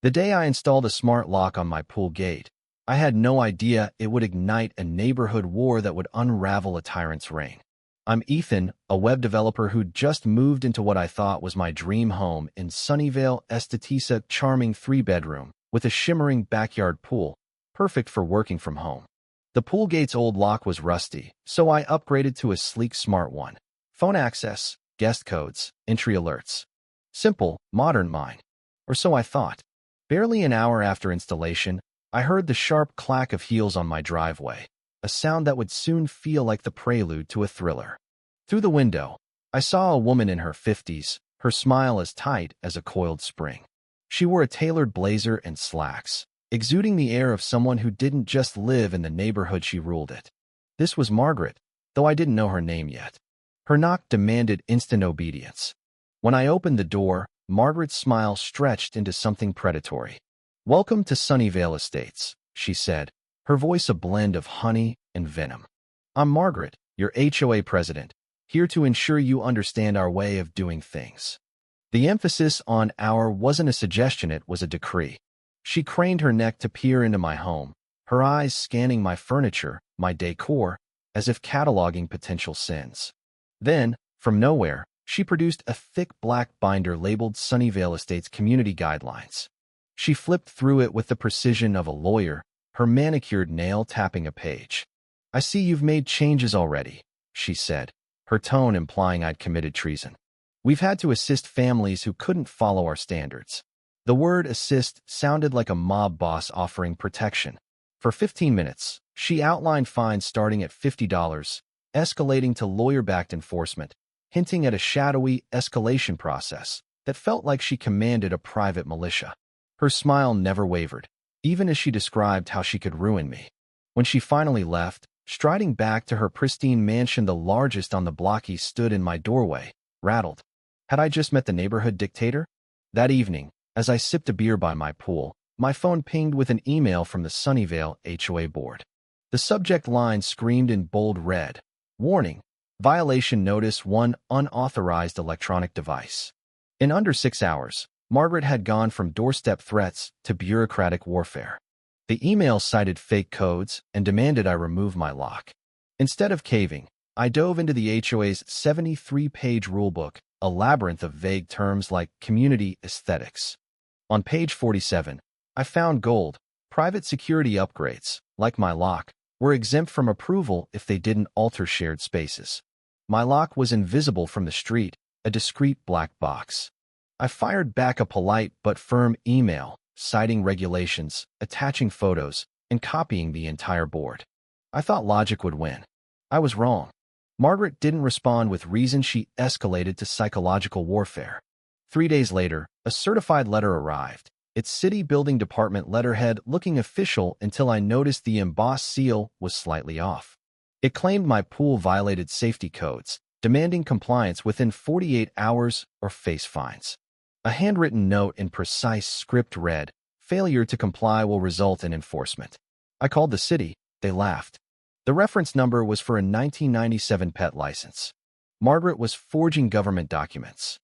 The day I installed a smart lock on my pool gate, I had no idea it would ignite a neighborhood war that would unravel a tyrant's reign. I'm Ethan, a web developer who'd just moved into what I thought was my dream home in Sunnyvale, Estatisa, charming 3-bedroom, with a shimmering backyard pool, perfect for working from home. The pool gate's old lock was rusty, so I upgraded to a sleek smart one. Phone access, guest codes, entry alerts. Simple, modern mine. Or so I thought. Barely an hour after installation, I heard the sharp clack of heels on my driveway, a sound that would soon feel like the prelude to a thriller. Through the window, I saw a woman in her 50s, her smile as tight as a coiled spring. She wore a tailored blazer and slacks, exuding the air of someone who didn't just live in the neighborhood she ruled it. This was Margaret, though I didn't know her name yet. Her knock demanded instant obedience. When I opened the door, Margaret's smile stretched into something predatory. "Welcome to Sunnyvale Estates," she said, her voice a blend of honey and venom. "I'm Margaret, your HOA president, here to ensure you understand our way of doing things." The emphasis on "our" wasn't a suggestion, it was a decree. She craned her neck to peer into my home, her eyes scanning my furniture, my decor, as if cataloging potential sins. Then, from nowhere, she produced a thick black binder labeled Sunnyvale Estates Community Guidelines. She flipped through it with the precision of a lawyer, her manicured nail tapping a page. "I see you've made changes already," she said, her tone implying I'd committed treason. "We've had to assist families who couldn't follow our standards." The word assist sounded like a mob boss offering protection. For 15 minutes, she outlined fines starting at $50, escalating to lawyer-backed enforcement, hinting at a shadowy escalation process that felt like she commanded a private militia. Her smile never wavered, even as she described how she could ruin me. When she finally left, striding back to her pristine mansion, the largest on the block, he stood in my doorway, rattled. Had I just met the neighborhood dictator? That evening, as I sipped a beer by my pool, my phone pinged with an email from the Sunnyvale HOA board. The subject line screamed in bold red, "Warning. Violation notice 1, unauthorized electronic device." In under 6 hours, Margaret had gone from doorstep threats to bureaucratic warfare. The email cited fake codes and demanded I remove my lock. Instead of caving, I dove into the HOA's 73-page rulebook, a labyrinth of vague terms like community aesthetics. On page 47, I found gold. Private security upgrades, like my lock, were exempt from approval if they didn't alter shared spaces. My lock was invisible from the street, a discreet black box. I fired back a polite but firm email, citing regulations, attaching photos, and copying the entire board. I thought logic would win. I was wrong. Margaret didn't respond with reason. She escalated to psychological warfare. 3 days later, a certified letter arrived, its city building department letterhead looking official until I noticed the embossed seal was slightly off. It claimed my pool violated safety codes, demanding compliance within 48 hours or face fines. A handwritten note in precise script read, "Failure to comply will result in enforcement." I called the city. They laughed. The reference number was for a 1997 pet license. Margaret was forging government documents.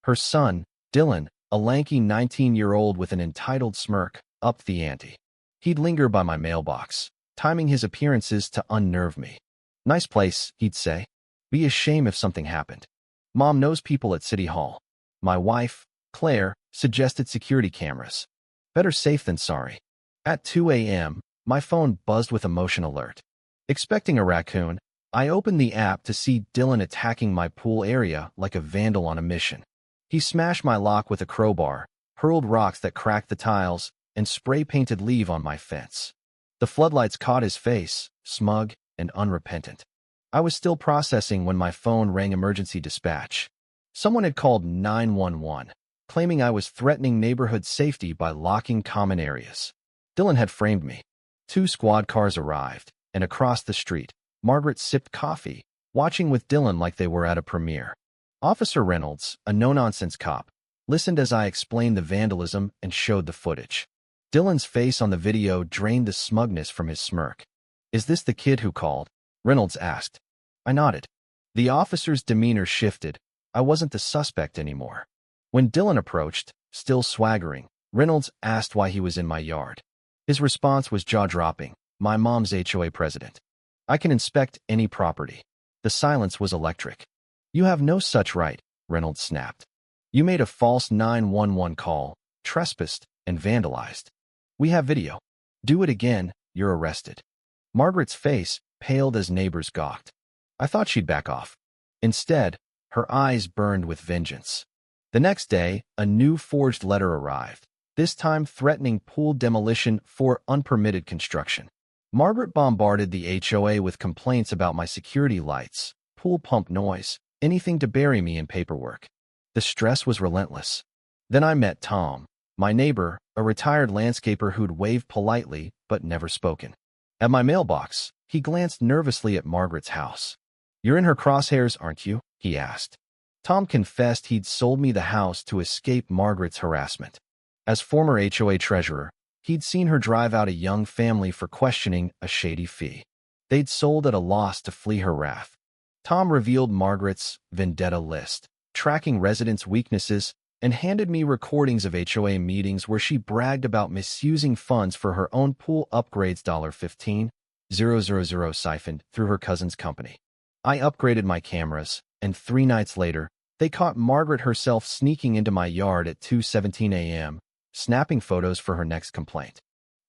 Her son, Dylan, a lanky 19-year-old with an entitled smirk, upped the ante. He'd linger by my mailbox, timing his appearances to unnerve me. "Nice place," he'd say. "Be a shame if something happened." Mom knows people at City Hall. My wife, Claire, suggested security cameras. Better safe than sorry. At 2 a.m., my phone buzzed with a motion alert. Expecting a raccoon, I opened the app to see Dylan attacking my pool area like a vandal on a mission. He smashed my lock with a crowbar, hurled rocks that cracked the tiles, and spray-painted leave on my fence. The floodlights caught his face, smug and unrepentant. I was still processing when my phone rang emergency dispatch. Someone had called 911, claiming I was threatening neighborhood safety by locking common areas. Dylan had framed me. 2 squad cars arrived, and across the street, Margaret sipped coffee, watching with Dylan like they were at a premiere. Officer Reynolds, a no-nonsense cop, listened as I explained the vandalism and showed the footage. Dylan's face on the video drained the smugness from his smirk. "Is this the kid who called?" Reynolds asked. I nodded. The officer's demeanor shifted. I wasn't the suspect anymore. When Dylan approached, still swaggering, Reynolds asked why he was in my yard. His response was jaw-dropping. My mom's HOA president. I can inspect any property. The silence was electric. You have no such right, Reynolds snapped. You made a false 911 call, trespassed, and vandalized. We have video. Do it again, you're arrested. Margaret's face paled as neighbors gawked. I thought she'd back off. Instead, her eyes burned with vengeance. The next day, a new forged letter arrived, this time threatening pool demolition for unpermitted construction. Margaret bombarded the HOA with complaints about my security lights, pool pump noise, anything to bury me in paperwork. The stress was relentless. Then I met Tom, my neighbor, a retired landscaper who'd waved politely but never spoken. At my mailbox, he glanced nervously at Margaret's house. You're in her crosshairs, aren't you? He asked. Tom confessed he'd sold me the house to escape Margaret's harassment. As former HOA treasurer, he'd seen her drive out a young family for questioning a shady fee. They'd sold at a loss to flee her wrath. Tom revealed Margaret's vendetta list, tracking residents' weaknesses, and handed me recordings of HOA meetings where she bragged about misusing funds for her own pool upgrades. $15,000 siphoned through her cousin's company. I upgraded my cameras, and 3 nights later, they caught Margaret herself sneaking into my yard at 2:17 a.m., snapping photos for her next complaint.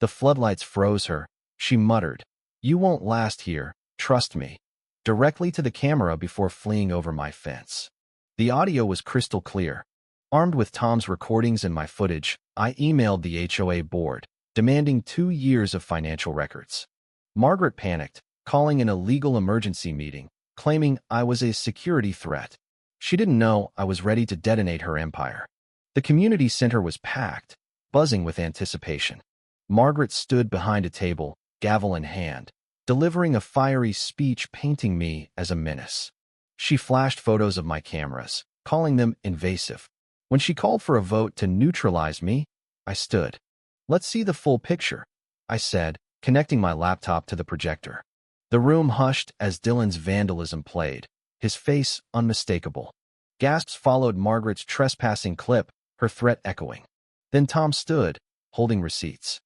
The floodlights froze her. She muttered, "You won't last here, trust me," directly to the camera before fleeing over my fence. The audio was crystal clear. Armed with Tom's recordings and my footage, I emailed the HOA board, demanding 2 years of financial records. Margaret panicked, calling an illegal emergency meeting, claiming I was a security threat. She didn't know I was ready to detonate her empire. The community center was packed, buzzing with anticipation. Margaret stood behind a table, gavel in hand, delivering a fiery speech painting me as a menace. She flashed photos of my cameras, calling them invasive. When she called for a vote to neutralize me, I stood. "Let's see the full picture," I said, connecting my laptop to the projector. The room hushed as Dylan's vandalism played, his face unmistakable. Gasps followed Margaret's trespassing clip, her threat echoing. Then Tom stood, holding receipts.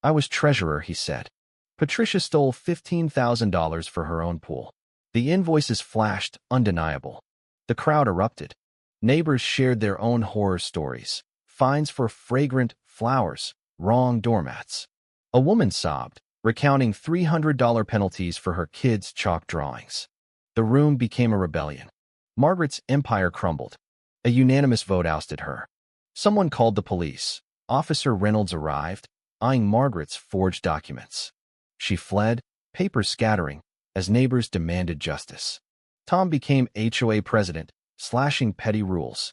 "I was treasurer," he said. "Patricia stole $15,000 for her own pool." The invoices flashed, undeniable. The crowd erupted. Neighbors shared their own horror stories. Fines for fragrant flowers, wrong doormats. A woman sobbed, recounting $300 penalties for her kids' chalk drawings. The room became a rebellion. Margaret's empire crumbled. A unanimous vote ousted her. Someone called the police. Officer Reynolds arrived, eyeing Margaret's forged documents. She fled, papers scattering, as neighbors demanded justice. Tom became HOA president, slashing petty rules.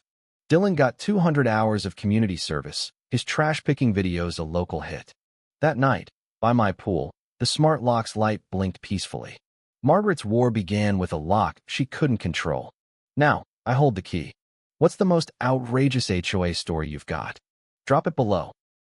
Dylan got 200 hours of community service, his trash-picking videos a local hit. That night, by my pool, the smart lock's light blinked peacefully. Margaret's war began with a lock she couldn't control. Now, I hold the key. What's the most outrageous HOA story you've got? Drop it below.